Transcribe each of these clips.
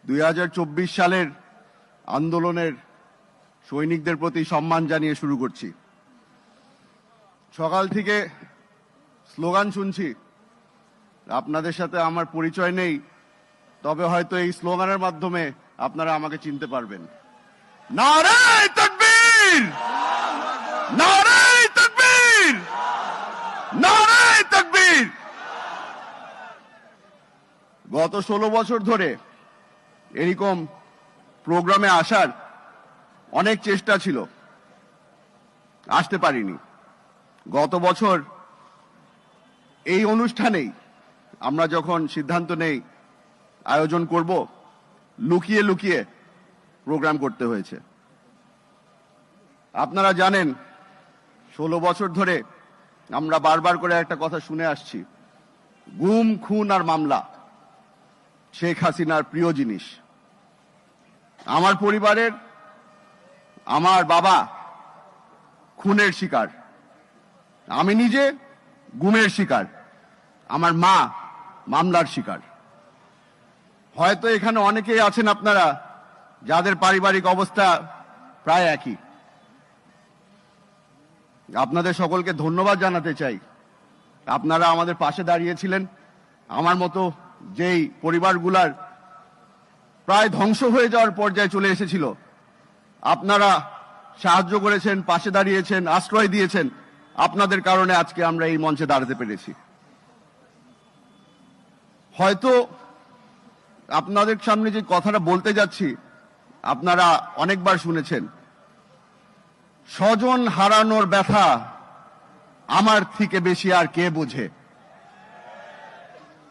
2024 সালের আন্দোলনের সৈনিকদের প্রতি সম্মান জানিয়ে শুরু করছি। সকাল থেকে স্লোগান শুনছি, আপনাদের সাথে আমার পরিচয় নেই, তবে হয়তো এই স্লোগানের মাধ্যমে আপনারা আমাকে চিনতে পারবেন। নারায়ে তাকবীর, নারায়ে তাকবীর, নারায়ে তাকবীর। গত 16 বছর ধরে এরকম প্রোগ্রামে আসার অনেক চেষ্টা ছিল, আসতে পারিনি। গত বছর এই অনুষ্ঠানেই আমরা যখন সিদ্ধান্ত নেই আয়োজন করব, লুকিয়ে লুকিয়ে প্রোগ্রাম করতে হয়েছে। আপনারা জানেন 16 বছর ধরে আমরা বারবার করে একটা কথা শুনে আসছি, গুম, খুন আর মামলা শেখ হাসিনার প্রিয় জিনিস। আমার পরিবারের আমার বাবা খুনের শিকার, আমি নিজে গুমের শিকার, আমার মা মামলার শিকার। হয়তো এখানে অনেকেই আছেন আপনারা যাদের পারিবারিক অবস্থা প্রায় একই। আপনাদের সকলকে ধন্যবাদ জানাতে চাই, আপনারা আমাদের পাশে দাঁড়িয়েছিলেন। আমার মতো যেই পরিবারগুলার প্রায় ধ্বংস হয়ে যাওয়ার পর্যায়ে চলে এসেছিল, আপনারা সাহায্য করেছেন, পাশে দাঁড়িয়েছেন, আশ্রয় দিয়েছেন। আপনাদের কারণে আজকে আমরা এই মঞ্চে দাঁড়াতে পেরেছি। হয়তো আপনাদের সামনে যে কথাটা বলতে যাচ্ছি আপনারা অনেকবার শুনেছেন, স্বজন হারানোর ব্যথা আমার থেকে বেশি আর কে বোঝে।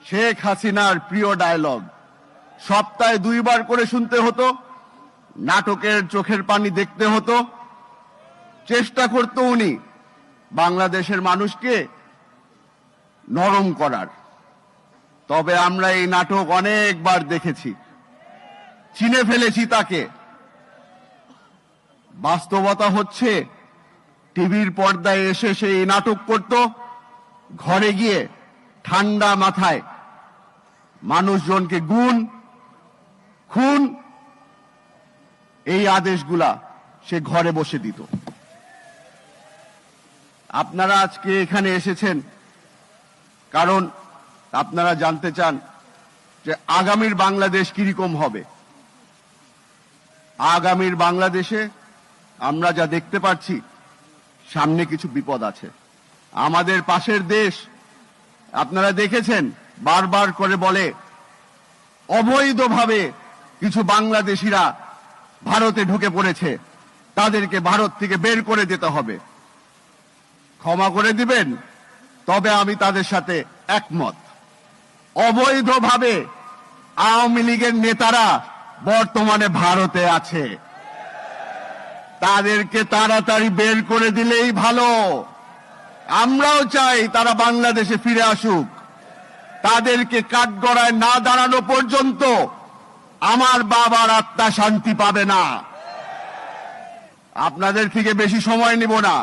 শেখ হাসিনার প্রিয় ডায়লগ সপ্তাহে 2 বার করে শুনতে হতো, নাটকের চোখের পানি দেখতে হতো। চেষ্টা করতো উনি বাংলাদেশের মানুষকে নরম করার, তবে আমরা এই নাটক অনেকবার দেখেছি, চিনে ফেলেছি তাকে। বাস্তবতা হচ্ছে টিভির পর্দায় এসে সে এই নাটক করত, ঘরে গিয়ে ঠান্ডা মাথায় মানুষজনকে গুণ, খুন, এই আদেশগুলা সে ঘরে বসে দিত। আপনারা আজকে এখানে এসেছেন কারণ আপনারা জানতে চান যে আগামীর বাংলাদেশ কিরকম হবে। আগামীর বাংলাদেশে আমরা যা দেখতে পাচ্ছি, সামনে কিছু বিপদ আছে। আমাদের পাশের দেশ আপনারা দেখেছেন বারবার করে বলে অবৈধভাবে কিছু বাংলাদেশিরা ভারতে ঢুকে পড়েছে, তাদেরকে ভারত থেকে বের করে দিতে হবে। ক্ষমা করে দিবেন, তবে আমি তাদের সাথে একমত। অবৈধভাবে আওয়ামী লীগের নেতারা বর্তমানে ভারতে আছে, তাদেরকে তাড়াতাড়ি বের করে দিলেই ভালো। আমরাও চাই তারা বাংলাদেশে ফিরে আসুক। তাদেরকে কাঠগড়ায় না দাঁড়ানো পর্যন্ত আমার বাবার আত্মা শান্তি পাবে না। আপনাদের থেকে বেশি সময় নিব না,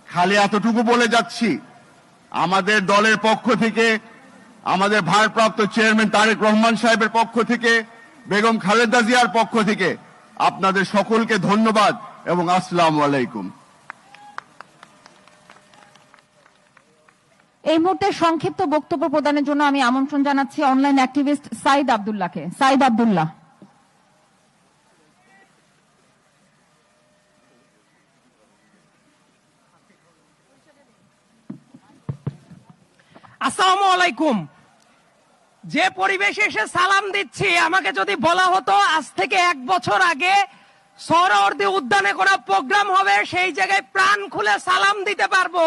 খালি এতটুকু বলে যাচ্ছি, আমাদের দলের পক্ষ থেকে, আমাদের ভারপ্রাপ্ত চেয়ারম্যান তারেক রহমান সাহেবের পক্ষ থেকে, বেগম খালেদা জিয়ার পক্ষ থেকে আপনাদের সকলকে ধন্যবাদ এবং আসসালামু আলাইকুম। এই মুহূর্তে সংক্ষিপ্ত বক্তব্য প্রদানের জন্য আমি আমন্ত্রণ জানাচ্ছি অনলাইন অ্যাক্টিভিস্ট সাইদ আব্দুল্লাহকে। সাইদ আব্দুল্লাহ। আসসালামু আলাইকুম। যে পরিবেশে এসে সালাম দিচ্ছি, আমাকে যদি বলা হতো আজ থেকে 1 বছর আগে সোহরাওয়ার্দী উদ্যানে কোন প্রোগ্রাম হবে, সেই জায়গায় প্রাণ খুলে সালাম দিতে পারবো,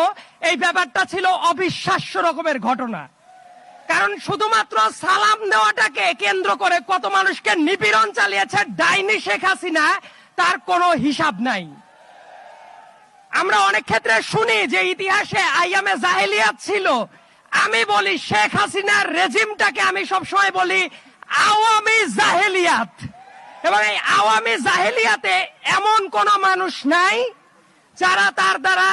এই ব্যাপারটা ছিল অবিশ্বাস্য রকমের ঘটনা। কারণ শুধুমাত্র সালাম দেওয়াটাকে কেন্দ্র করে কত মানুষকে নিপীড়ন চালিয়েছে ডাইনি শেখ হাসিনা, তার কোনো হিসাব নাই। আমরা অনেক ক্ষেত্রে শুনি যে ইতিহাসে আইয়ামে জাহেলিয়াত ছিল। আমি বলি শেখ হাসিনার রেজিমটাকে আমি সবসময় বলি আওয়ামী জাহেলিয়াত। এবং এই আওয়ামী জাহেলিয়াতে এমন কোন মানুষ নাই যারা তার দ্বারা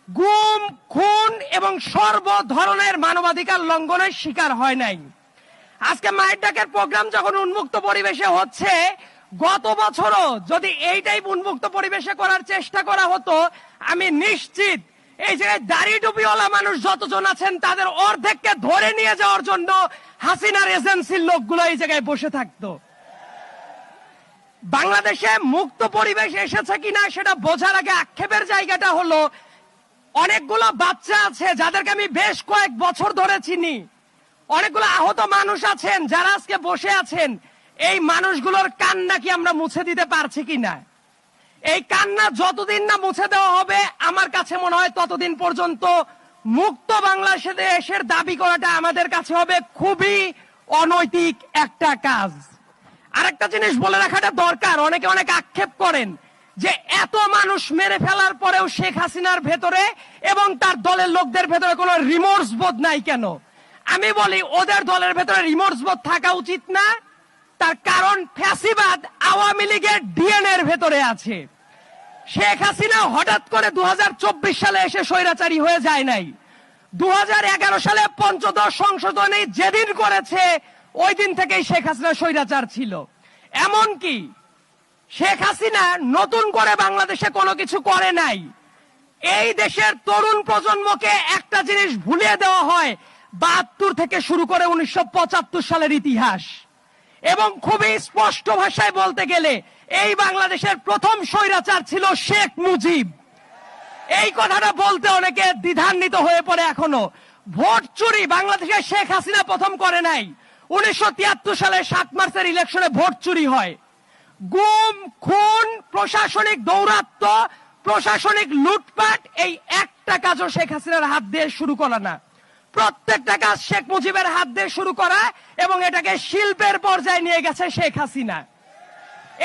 গুম, খুন এবং সর্ব ধরনের মানবাধিকার লঙ্ঘনের শিকার হয় নাই। আজকে মায়ের ডাকের প্রোগ্রাম যখন উন্মুক্ত পরিবেশে হচ্ছে, গত বছরও যদি এইটাই উন্মুক্ত পরিবেশে করার চেষ্টা করা হতো, আমি নিশ্চিত এই জায়গায় দাড়ি টুপিওয়ালা মানুষ যতজন আছেন তাদের অর্ধেককে ধরে নিয়ে যাওয়ার জন্য হাসিনার এজেন্সির লোকগুলো এই জায়গায় বসে থাকতো। বাংলাদেশে মুক্ত পরিবেশ এসেছে কিনা সেটা বোঝার আগে আক্ষেপের জায়গাটা হলো, অনেকগুলো বাচ্চা আছে যাদেরকে আমি বেশ কয়েক বছর ধরে চিনি, অনেকগুলো আহত মানুষ আছেন যারা আজকে বসে আছেন, এই মানুষগুলোর কান্না কি আমরা মুছে দিতে পারছি কিনা? এই কান্না যতদিন না মুছে দেওয়া হবে, আমার কাছে মনে হয় ততদিন পর্যন্ত মুক্ত বাংলাদেশের দাবি করাটা আমাদের কাছে হবে খুবই অনৈতিক একটা কাজ। আরেকটা জিনিস বলে রাখাটা দরকার, অনেকে অনেক আক্ষেপ করেন যে এত মানুষ মেরে ফেলার পরেও শেখ হাসিনার ভেতরে এবং তার দলের লোকদের ভেতরে কোনো রিমোর্স বোধ নাই কেন? আমি বলি, ওদের দলের ভেতরে রিমোর্স বোধ থাকা উচিত না। তার কারণ ফ্যাসিবাদ আওয়ামী লীগের ডিএনএ এর ভেতরে আছে। শেখ হাসিনা হঠাৎ করে 2024 সালে এসে স্বৈরাচারী হয়ে যায় নাই। 2011 সালে পঞ্চদশ সংশোধনী যেদিন করেছে ওই দিন থেকেই শেখ হাসিনা স্বৈরাচার ছিল। এমনকি শেখ হাসিনা নতুন করে বাংলাদেশে কোনো কিছু করে নাই। এই দেশের তরুণ প্রজন্মকে একটা জিনিস ভুলিয়ে দেওয়া হয়, 72 থেকে শুরু করে 1975 সালের ইতিহাস। এবং খুবই স্পষ্ট ভাষায় বলতে গেলে এই বাংলাদেশের প্রথম স্বৈরাচার ছিল শেখ মুজিব। এই কথাটা বলতে অনেকে দ্বিধান্বিত হয়ে পড়ে এখনো। ভোট চুরি বাংলাদেশে শেখ হাসিনা প্রথম করে নাই। 1973 সালে 7 মার্চের ইলেকশনে ভোট চুরি হয়। গুম, খুন, প্রশাসনিক দৌরাত্ম্য, প্রশাসনিক লুটপাট, এই একটা কাজও শেখ হাসিনার হাত দিয়ে শুরু করা না। প্রত্যেকটা কাজ শেখ মুজিবের হাত দিয়ে শুরু করা এবং এটাকে শিল্পের পর্যায়ে নিয়ে গেছে শেখ হাসিনা।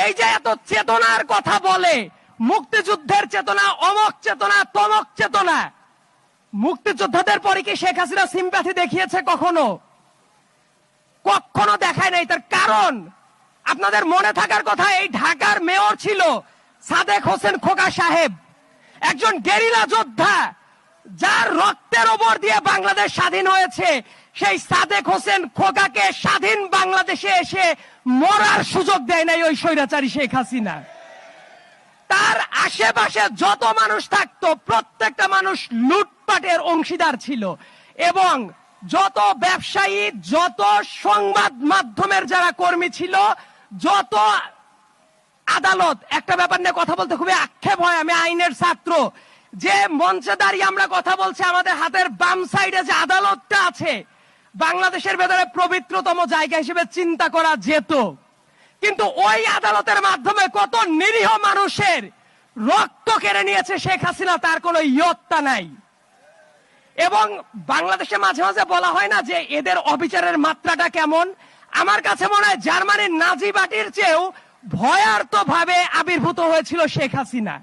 এই যে এত চেতনার কথা বলে, মুক্তিযুদ্ধের চেতনা, অমক চেতনা, তমক চেতনা, মুক্তিযোদ্ধাদের পরে কি শেখ হাসিনা সিম্প্যাথি দেখিয়েছে কখনো? কখনো দেখায় নাই। তার কারণ আপনাদের মনে থাকার কথা, এই ঢাকার মেয়র ছিল সাদেক হোসেন খোকা সাহেব, একজন গেরিলা যোদ্ধা যার রক্তের ওপর দিয়ে বাংলাদেশ স্বাধীন হয়েছে। সেই সাদেক হোসেন খোকাকে স্বাধীন বাংলাদেশে এসে মরার সুযোগ দেয় নাই ওই স্বৈরাচারী শেখ হাসিনা। তার আশেপাশে যত মানুষ থাকতো প্রত্যেকটা মানুষ লুটপাটের অংশীদার ছিল। এবং যত ব্যবসায়ী, যত সংবাদ মাধ্যমের যারা কর্মী ছিল, যত আদালত, একটা ব্যাপার নিয়ে কথা বলতে খুবই আক্ষেপ হয়, আমি আইনের ছাত্র, যে মঞ্চে দাঁড়িয়ে আমরা কথা বলছি, আমাদের হাতের বাম সাইডে যে আদালতটা আছে বাংলাদেশের ভেতরে পবিত্রতম জায়গা হিসেবে চিন্তা করা যেত, কিন্তু ওই আদালতের মাধ্যমে কত নিরীহ মানুষের রক্ত কেড়ে নিয়েছে শেখ হাসিনা, তার কোনো ইয়ত্তা নাই। এবং বাংলাদেশে মাঝে মাঝে বলা হয় না যে এদের অবিচারের মাত্রাটা কেমন? আমার কাছে মনে হয় জার্মানির নাজি পার্টির চেয়েও ভয়ার্ত ভাবে আবির্ভূত হয়েছিল শেখ হাসিনা।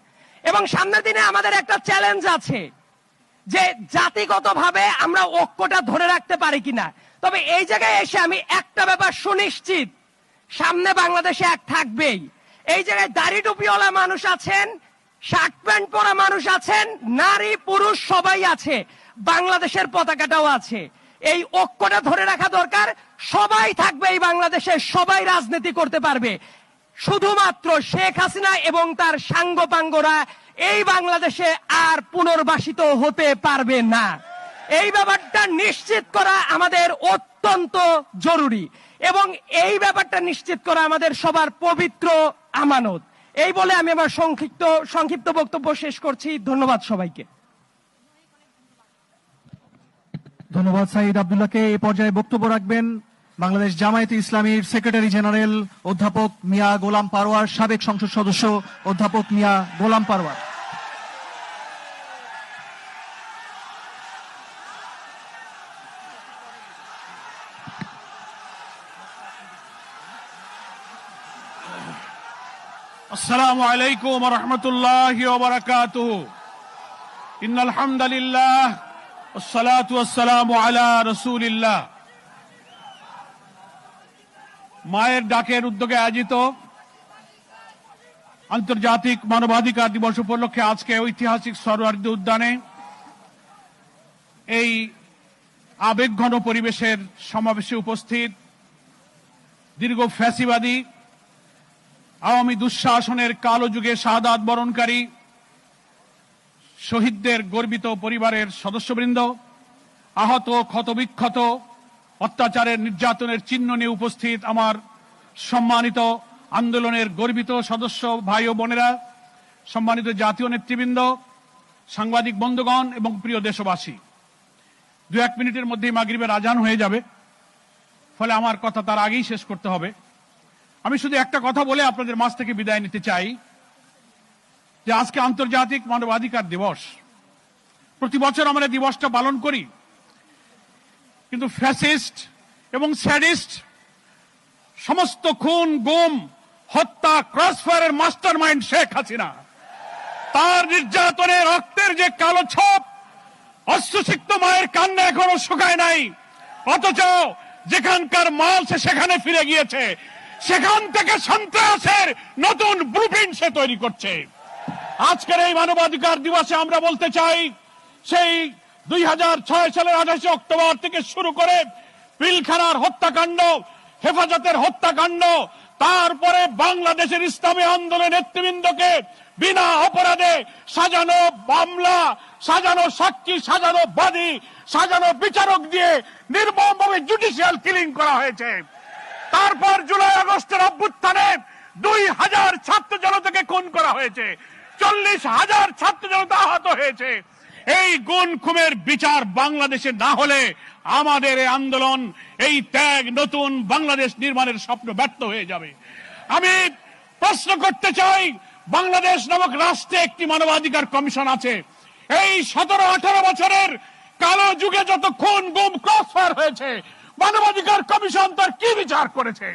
এবং সামনের দিনে আমাদের একটা চ্যালেঞ্জ আছে যে জাতিগতভাবে আমরা ঐক্যটা ধরে রাখতে পারি কিনা। তবে এই জায়গায় এসে আমি একটা ব্যাপার সুনিশ্চিত, সামনে বাংলাদেশে এক থাকবেই। এই জায়গায় দাড়ি টুপিওয়ালা মানুষ আছেন, শার্ট প্যান্ট পরা মানুষ আছেন, নারী পুরুষ সবাই আছে, বাংলাদেশের পতাকাটাও আছে। এই ঐক্যটা ধরে রাখা দরকার। সবাই থাকবে এই বাংলাদেশে, সবাই রাজনীতি করতে পারবে। শুধুমাত্র শেখ হাসিনা এবং তার সাঙ্গপাঙ্গরা এই বাংলাদেশে আর পুনর্বাসিত হতে পারবে না। এই ব্যাপারটা নিশ্চিত করা আমাদের অত্যন্ত জরুরি এবং এই ব্যাপারটা নিশ্চিত করা আমাদের সবার পবিত্র আমানত। এই বলে আমি আমার সংক্ষিপ্ত বক্তব্য শেষ করছি। ধন্যবাদ সবাইকে। ধন্যবাদ সাইদ আব্দুল্লাহকে। এই পর্যায়ে বক্তব্য রাখবেন বাংলাদেশ জামায়াতে ইসলামীর সেক্রেটারি জেনারেল অধ্যাপক মিয়া গোলাম পারওয়ার, সাবেক সংসদ সদস্য অধ্যাপক মিয়া গোলাম পারওয়ার। আসসালামু আলাইকুম ওয়া রাহমাতুল্লাহি ওয়া বারাকাতুহু। ইন্নাল হামদালিল্লাহ ওয়াস সালাতু ওয়াস সালামু আলা রাসূলিল্লাহ। মায়ের ডাকের উদ্যোগে আয়োজিত আন্তর্জাতিক মানবাধিকার দিবস উপলক্ষে আজকে ঐতিহাসিক সরোয়ার্দী উদ্যানে এই আবেগঘন পরিবেশের সমাবেশে উপস্থিত দীর্ঘ ফ্যাসিবাদী আওয়ামী দুঃশাসনের কালো যুগে শাহাদাত বরণকারী শহীদদের গর্বিত পরিবারের সদস্যবৃন্দ, আহত ক্ষতবিক্ষত অত্যাচারের নির্যাতনের চিহ্ন নিয়ে উপস্থিত আমার সম্মানিত আন্দোলনের গর্বিত সদস্য ভাই ও বোনেরা, সম্মানিত জাতীয় নেতৃবৃন্দ, সাংবাদিক বন্ধুগণ এবং প্রিয় দেশবাসী, 2-1 মিনিটের মধ্যেই মাগরিবের আজান হয়ে যাবে, ফলে আমার কথা তার আগেই শেষ করতে হবে। আমি শুধু একটা কথা বলে আপনাদের মাঝ থেকে বিদায় নিতে চাই যে আজকে আন্তর্জাতিক মানবাধিকার দিবস। প্রতি বছর আমরা এই দিবসটা পালন করি, কিন্তু ফ্যাসিস্ট এবং স্যাডিস্ট সমস্ত খুন, গুম, হত্যা, ক্রসফায়ারের মাস্টারমাইন্ড শেখ হাসিনা, তার নির্যাতনে রক্তের যে কালো ছাপ, অশ্রুসিক্ত মায়ের কান্না এখনো শুকায় নাই, অথচ যেখানকার মাল সে সেখানে ফিরে গিয়েছে, সেখান থেকে সন্ত্রাসের নতুন ব্লুপ্রিন্ট সে তৈরি করছে। আজকের এই মানবাধিকার দিবসে আমরা বলতে চাই, সেই 2006 সালের 28 অক্টোবর থেকে শুরু করে পিলখানার হত্যাকাণ্ড, হেফাজতের হত্যাকাণ্ড, তারপরে বাংলাদেশের ইসলামী আন্দোলনের নেতৃবৃন্দকে বিনা অপরাধে সাজানো মামলা, সাজানো সাক্ষী, সাজানো বাদী, সাজানো বিচারক দিয়ে নির্মমভাবে জুডিশিয়াল কিলিং করা হয়েছে। তারপর জুলাই আগস্টের অভ্যুত্থানে 2000 ছাত্র জনতাকে খুন করা হয়েছে, 40,000 ছাত্র জনতা আহত হয়েছে। এই গুম খুনের বিচার বাংলাদেশে না হলে আমাদের এই আন্দোলন, এই ত্যাগ, নতুন বাংলাদেশ নির্মাণের স্বপ্ন ব্যর্থ হয়ে যাবে। আমি প্রশ্ন করতে চাই, বাংলাদেশ নামক রাষ্ট্রে একটি মানবাধিকার কমিশন আছে। এই 17-18 বছরের কালো যুগে যত খুন, গুম, ক্রসফায়ার হয়েছে, মানবাধিকার কমিশন তার কি বিচার করেছে?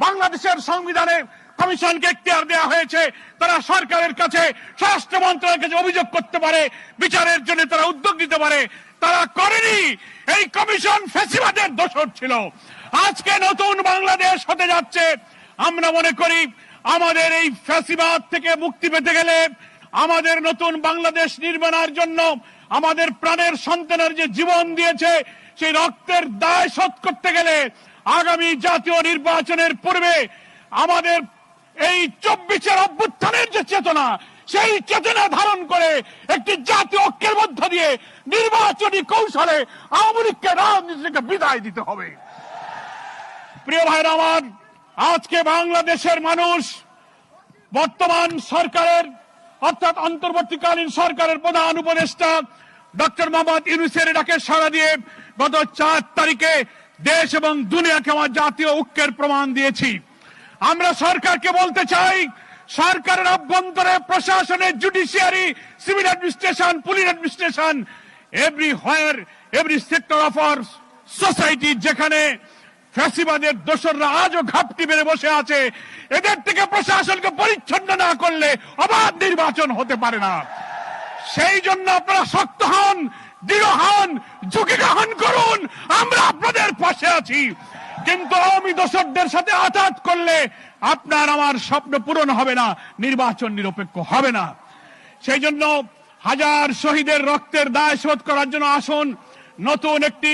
বাংলাদেশের সংবিধানে কমিশনকে এখতিয়ার দেওয়া হয়েছে, তারা সরকারের কাছে, স্বরাষ্ট্র মন্ত্রণালয়ের কাছে অভিযোগ করতে পারে, বিচারের জন্য তারা উদ্যোগ নিতে পারে। তারা করেনি। এই কমিশন ফ্যাসিবাদের দোসর ছিল। আজকে নতুন বাংলাদেশ হতে যাচ্ছে। আমরা মনে করি আমাদের এই ফ্যাসিবাদ থেকে মুক্তি পেতে গেলে, আমাদের নতুন বাংলাদেশ নির্মাণের জন্য আমাদের প্রাণের সন্তানের যে জীবন দিয়েছে, সেই রক্তের দায় শোধ করতে গেলে আগামী জাতীয় নির্বাচনের পূর্বে আমাদের এই 24-এর অভ্যুত্থানের যে চেতনা, সেই চেতনা ধারণ করে একটি জাতীয় ঐক্যের মধ্য দিয়ে নির্বাচনী কৌশলে আওয়ামী লীগকে রাজনীতি থেকে বিদায় দিতে হবে। প্রিয় ভাইরা আমার, আজকে বাংলাদেশের মানুষ বর্তমান সরকারের অর্থাৎ অন্তর্বর্তীকালীন সরকারের প্রধান উপদেষ্টা ডক্টর মোহাম্মদ ইউনূসের ডাকে সাড়া দিয়ে গত 4 তারিখে দেশ এবং দুনিয়াকে আমার জাতীয় ঐক্যের প্রমাণ দিয়েছি। আমরা সরকারকে বলতে চাই, সরকারের অভ্যন্তরে, প্রশাসনের, judiciary, civil administration, police administration, everywhere, every sector of our society, যেখানে ফ্যাসিবাদের দোসররা আজও ঘাপটি মেরে বসে আছে, এদের থেকে প্রশাসনকে পরিচ্ছন্ন না করলে অবাধ নির্বাচন হতে পারে না। সেই জন্য আপনারা শক্ত হন, দৃঢ় হন, ঝুঁকি গ্রহণ করুন। আমরা আপনাদের পাশে আছি, কিন্তু আওয়ামী দোসরদের সাথে আঘাত করলে আপনার আমার স্বপ্ন পূরণ হবে না, নির্বাচন নিরপেক্ষ হবে না। সেই জন্য হাজার শহীদের রক্তের দায় শোধ করার জন্য আসুন নতুন একটি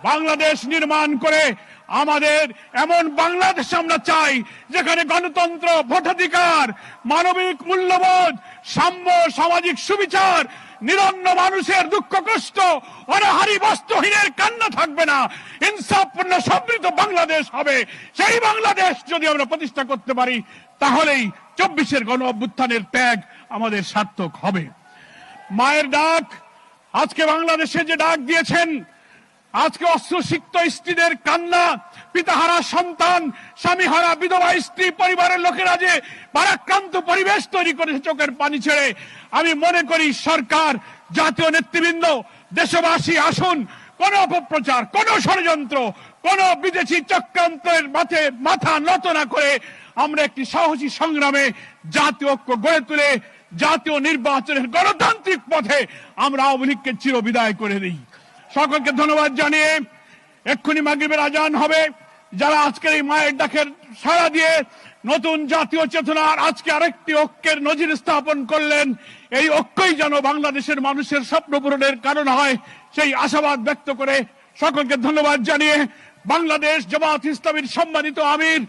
বাংলাদেশ নির্মাণ করে আমাদের এমন বাংলাদেশ আমরা চাই, যেখানে গণতন্ত্র, ভোটাধিকার, মানবিক মূল্যবোধ, সাম্য, সামাজিক সুবিচার, নিরন্ন মানুষের দুঃখ কষ্ট, অনাহারী বস্ত্রহীনের কান্না থাকবে না, ইনসাফপূর্ণ সমৃদ্ধ বাংলাদেশ হবে। সেই বাংলাদেশ যদি আমরা প্রতিষ্ঠা করতে পারি, তাহলেই 24-এর গণ অভ্যুত্থানের ত্যাগ আমাদের সার্থক হবে। মায়ের ডাক, আজকে বাংলাদেশে যে ডাক দিয়েছেন, আজকে অশ্রুসিক্ত স্ত্রীদের কান্না, পিতাহারা সন্তান, স্বামীহারা বিধবা স্ত্রী, পরিবারের লোকেরা যে ভারাক্রান্ত পরিবেশ তৈরি করেছে চোখের পানি ছেড়ে, আমি মনে করি সরকার, জাতীয় নেতৃবৃন্দ, দেশবাসী আসুন, কোন অপপ্রচার, কোন ষড়যন্ত্র, কোন বিদেশি চক্রান্তের মাথা নত না করে আমরা একটি সাহসী সংগ্রামে জাতীয় ঐক্য গড়ে তুলে জাতীয় নির্বাচনের গণতান্ত্রিক পথে আমরা আওয়ামী লীগকে চিরবিদায় করে দিই। সকলকে ধন্যবাদ জানিয়ে এক্ষুনি মাগরিবের আজান হবে। যারা আজকের এই মায়ের ডাকের সাড়া দিয়ে নতুন জাতীয় চেতনার আজকে আরেকটি ঐক্যের নজির স্থাপন করলেন, এই ঐক্যই যেন বাংলাদেশের মানুষের স্বপ্ন পূরণের কারণ হয়, সেই আশাবাদ ব্যক্ত করে সকলকে ধন্যবাদ জানিয়ে বাংলাদেশ জামাত ইসলামীর সম্মানিত আমির,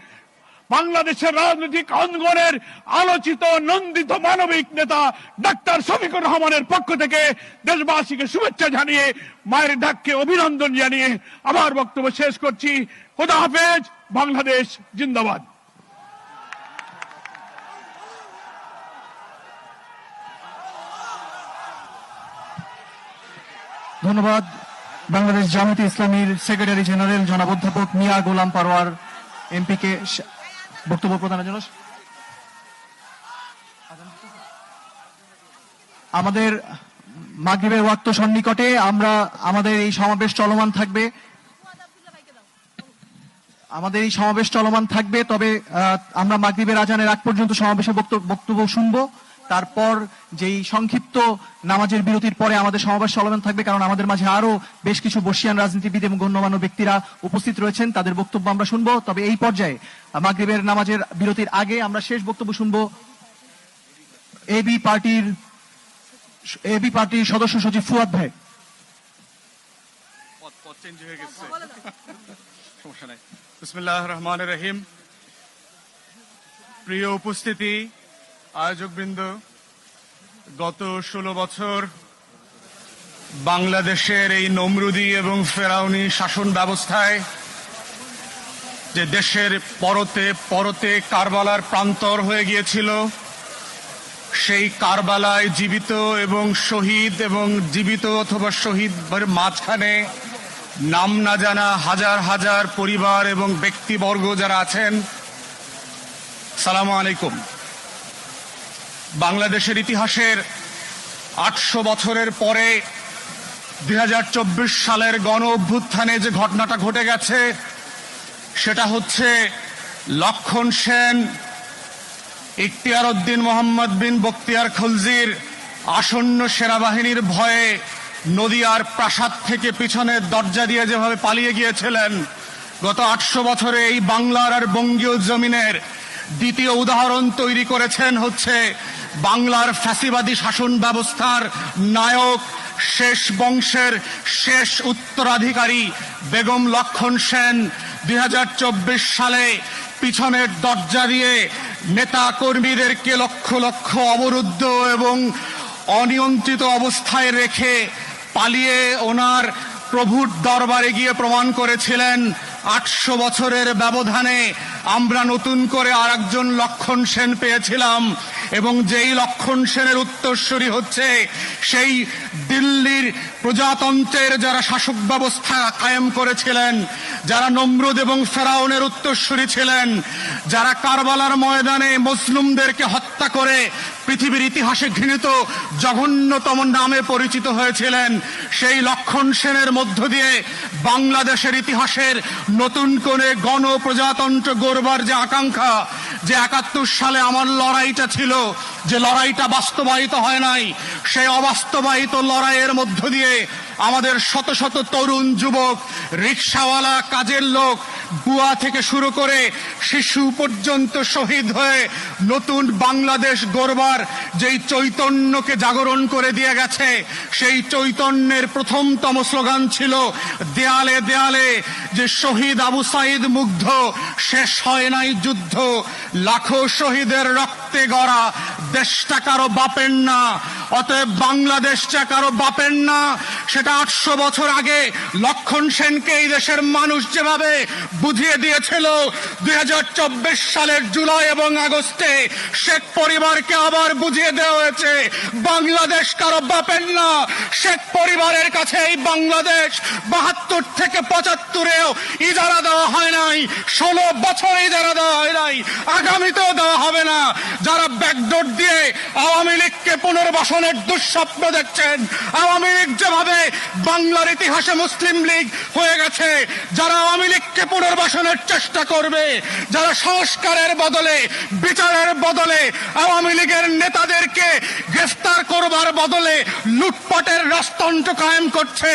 বাংলাদেশের রাজনৈতিক অঙ্গনের আলোচিত নন্দিত মানবিক নেতা ডাক্তার শফিকুর রহমানের পক্ষ থেকে দেশবাসীকে শুভেচ্ছা জানিয়ে, মায়ের ডাককে অভিনন্দন জানিয়ে আমার বক্তব্য শেষ করছি। খোদা হাফেজ। বাংলাদেশ জিন্দাবাদ। ধন্যবাদ। বাংলাদেশ জামায়াতে ইসলামীর সেক্রেটারি জেনারেল জনাব অধ্যাপক মিয়া গোলাম পারওয়ার এমপিকে বক্তব্য প্রদানের জন্য। আমাদের মাগরিবের ওয়াক্ত সন্নিকটে আমরা আমাদের এই সমাবেশ চলমান থাকবে। তবে আমরা মাগরিবের আজানের আগ পর্যন্ত সমাবেশে বক্তব্য শুনবো। তারপর যেই সংক্ষিপ্ত নামাজের বিরতির পরে আমাদের সমাবেশ চলমান থাকবে, কারণ আমাদের মাঝে আরো বেশ কিছু বর্ষিয়ান রাজনীতিবিদ এবং গণ্যমান্য ব্যক্তিরা উপস্থিত রয়েছেন, তাদের বক্তব্য আমরা শুনবো। তবে এই পর্যায়ে মাগরিবের নামাজের বিরতির আগে আমরা শেষ বক্তব্য শুনবো এবি পার্টির সদস্য সচিব ফুয়াদ ভাই। বিসমিল্লাহির রহমানির রহিম। প্রিয় উপস্থিতি, আয়োজকবৃন্দ, গত 16 বছর বাংলাদেশের এই নমরুদি এবং ফেরাউনি শাসন ব্যবস্থায় যে দেশের পরতে পরতে কারবালার প্রান্তর হয়ে গিয়েছিল, সেই কারবালায় জীবিত এবং শহীদ এবং জীবিত অথবা শহীদের মাঝখানে নাম না জানা হাজার হাজার পরিবার এবং ব্যক্তিবর্গ যারা আছেন, সালামু আলাইকুম। বাংলাদেশের ইতিহাসের 800 বছরের পরে 2024 সালের গণ অভ্যুত্থানে যে ঘটনাটা ঘটে গেছে, সেটা হচ্ছে লক্ষণ সেন, ইখতিয়ার উদ্দিন মোহাম্মদ বিন বখতিয়ার খলজির আসন্ন সেনাবাহিনীর ভয়ে নদিয়ার প্রাসাদ থেকে পিছনের দরজা দিয়ে যেভাবে পালিয়ে গিয়েছিলেন, গত 800 বছরে এই বাংলার আর বঙ্গীয় জমিনের দ্বিতীয় উদাহরণ তৈরি করেছেন হচ্ছে বাংলার ফ্যাসিবাদী শাসন ব্যবস্থার নায়ক, শেষ বংশের শেষ উত্তরাধিকারী বেগম লক্ষণ সেন। 2024 সালে পিছনের দরজা দিয়ে নেতা কর্মীদেরকে লক্ষ লক্ষ অবরুদ্ধ এবং অনিয়ন্ত্রিত অবস্থায় রেখে পালিয়ে ওনার প্রভুর দরবারে গিয়ে প্রমাণ করেছিলেন 800 বছরের ব্যবধানে আমরা নতুন করে আরেকজন লক্ষণ সেন পেয়েছিলাম, এবং যেই লক্ষণ সেনের উত্তরসূরি হচ্ছে সেই দিল্লির প্রজাতন্ত্রের যারা শাসক ব্যবস্থা কায়েম করেছিলেন, যারা নমরুদ এবং ফেরাউনের উত্তরসূরি ছিলেন, যারা কারবালার ময়দানে মুসলিমদেরকে হত্যা করে পৃথিবীর ইতিহাসে ঘৃণিত জঘন্যতম নামে পরিচিত হয়েছিলেন, সেই লক্ষণ সেনের মধ্য দিয়ে বাংলাদেশের ইতিহাসের নতুন করে গণপ্রজাতন্ত্র গড়বার যে আকাঙ্ক্ষা, যে 71 সালে আমার লড়াইটা ছিল, যে লড়াইটা বাস্তবায়িত হয় নাই, সেই অবাস্তবায়িত লড়াইয়ের মধ্য দিয়ে আমাদের শত শত তরুণ যুবক, রিকশাওয়ালা, কাজের লোক, বুয়া থেকে শুরু করে শিশু পর্যন্ত শহীদ হয়ে নতুন বাংলাদেশ গড়বার যেই চৈতন্যকে জাগরণ করে দিয়ে গেছে, সেই চৈতন্যের প্রথমতম স্লোগান ছিল দেয়ালে দেয়ালে, যে শহীদ আবু সাইদ মুগ্ধ, শেষ হয় নাই যুদ্ধ, লাখো শহীদের রক্তে গড়া দেশটা কারো বাপের না, অতএব বাংলাদেশটা কারো বাপের না। সেটা 800 বছর আগে লক্ষণ সেনকে এই দেশের মানুষ যেভাবে বুঝিয়ে দিয়েছিল, 2024 সালের জুলাই এবং আগস্টে শেখ পরিবারকে আবার বুঝিয়ে দেওয়া হয়েছে বাংলাদেশ কারো বাপের না। শেখ পরিবারের কাছে এই বাংলাদেশ 72 থেকে 75-এও ইজারা দেওয়া হয় নাই, 16 বছর ইজারা দেওয়া হয় নাই, আগামীতেও দেওয়া হবে না। যারা ব্যাকডোর দিয়ে আওয়ামী লীগকে পুনর্বাসনের দুঃস্বপ্ন দেখছেন, আওয়ামী লীগ যেভাবে বাংলার ইতিহাসে মুসলিম লীগ হয়ে গেছে, যারা আওয়ামী লীগকে পুনর্বাসনের চেষ্টা করবে, যারা সংস্কারের বদলে, বিচারের বদলে, আওয়ামী লীগের নেতাদেরকে গ্রেফতার করবার বদলে লুটপাটের রাজতন্ত্র কায়েম করছে,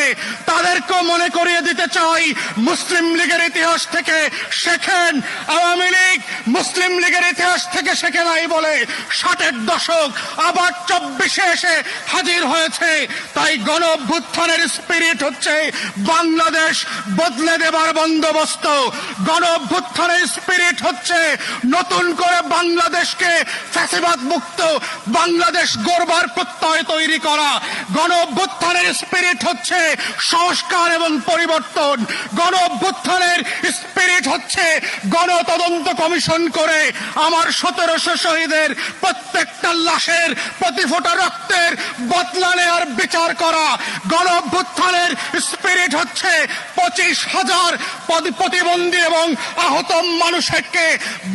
তাদেরকেও মনে করিয়ে দিতে চাই, মুসলিম লীগের ইতিহাস থেকে শেখেন, আওয়ামী লীগ মুসলিম লীগের ইতিহাস থেকে শেখে নাই বলে 60-এর দশক আবার 24-এ এসে হাজির হয়েছে। তাই গণ অভ্যুত্থানের স্পিরিট হচ্ছে বাংলাদেশ বদলে দেবার বন্দোবস্ত। গণ অভ্যুত্থানের স্পিরিট হচ্ছে নতুন করে বাংলাদেশকে ফ্যাসিবাদ মুক্ত বাংলাদেশ গড়বার প্রত্যয় তৈরি করা। গণ অভ্যুত্থানের স্পিরিট হচ্ছে সংস্কার এবং পরিবর্তন। গণ অভ্যুত্থানের স্পিরিট হচ্ছে গণতদন্ত কমিশন করে আমার 1700 শহীদের প্রত্যেকটা লাশের প্রতি ফোঁটা রক্তের বদলা নেওয়ার বিচার করা। গণ অভ্যুত্থানের স্পিরিট হচ্ছে 25,000 প্রতিবন্ধী এবং আহত মানুষকে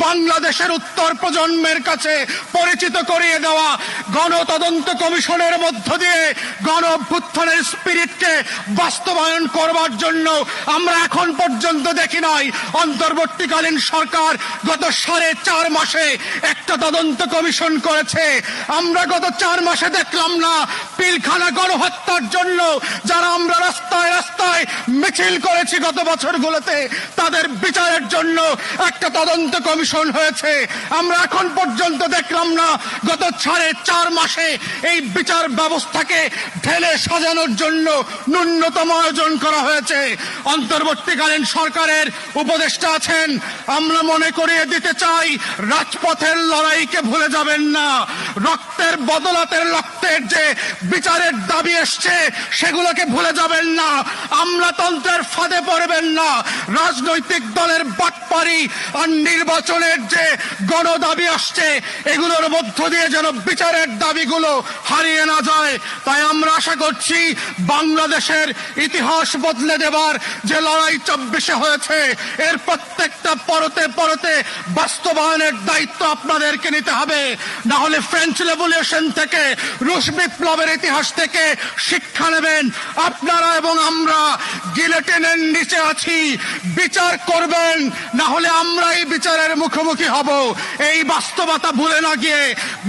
বাংলাদেশের উত্তর প্রজন্মের কাছে পরিচিত করিয়ে দেওয়া। গণতদন্ত কমিশনের মধ্য দিয়ে গণ অভ্যুত্থানের স্পিরিটকে বাস্তবায়ন করবার জন্য আমরা এখন পর্যন্ত দেখি নাই অন্তর্বর্তীকালীন সরকার গত 4.5 মাসে একটা তদন্ত কমিশন করেছে। আমরা গত 4 মাসে দেখলাম না পিলখানা গণহত্যার জন্য যারা আমরা রাস্তায় রাস্তায় মিছিল করেছি গত বছরগুলোতে তাদের বিচারের জন্য একটা তদন্ত কমিশন হয়েছে। আমরা এখন পর্যন্ত দেখলাম না গত 4.5 মাসে এই বিচার ব্যবস্থাকে ঢেলে সাজানোর জন্য ন্যূনতম আয়োজন করা হয়েছে। অন্তর্বর্তীকালীন সরকারের উপদেষ্টা আছেন, আমরা মনে করিয়ে দিতে চাই রাজপথের লড়াইকে ভুলে যাবেন না। রক্তের বদলাতের রক্তের যে বিচারের দাবি এসছে সেগুলোকে ভুলে যাবেন না। আমলাতন্ত্রের ফাঁদে পড়বেন না। রাজনৈতিক দলের বাটপারি আর নির্বাচনের যে গণদাবি আসছে এগুলোর মধ্য দিয়ে যেন বিচারের দাবিগুলো হারিয়ে না যায়। তাই আমরা আশা করছি বাংলাদেশের ইতিহাস বদলে দেবার যে লড়াই 24-এ হয়েছে এর প্রত্যেকটা পরতে পরতে বাস্তবায়নের দায়িত্ব আপনাদেরকে নিতে হবে। না হলে ফ্রেঞ্চ রেভলিউশন থেকে রুশ বিপ্লবের ইতিহাস থেকে শিক্ষা নেবেন। আপনারা এবং আমরা গিলোটিনের নিচে আছি, বিচার করবেন, না হলে আমরা এই বিচারের মুখোমুখি হব। এই বাস্তবতা ভুলে না গিয়ে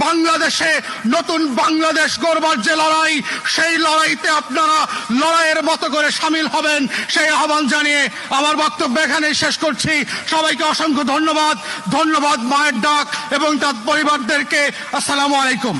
বাংলাদেশে নতুন বাংলাদেশ গড়বার যে লড়াই সেই লড়াইতে আপনারা লড়াইয়ের মতো করে সামিল হবেন সেই আহ্বান জানিয়ে আমার বক্তব্য এখানেই শেষ করছি। সবাইকে অসংখ্য ধন্যবাদ। ধন্যবাদ মায়ের ডাক এবং তার পরিবারদেরকে। আসসালামু আলাইকুম।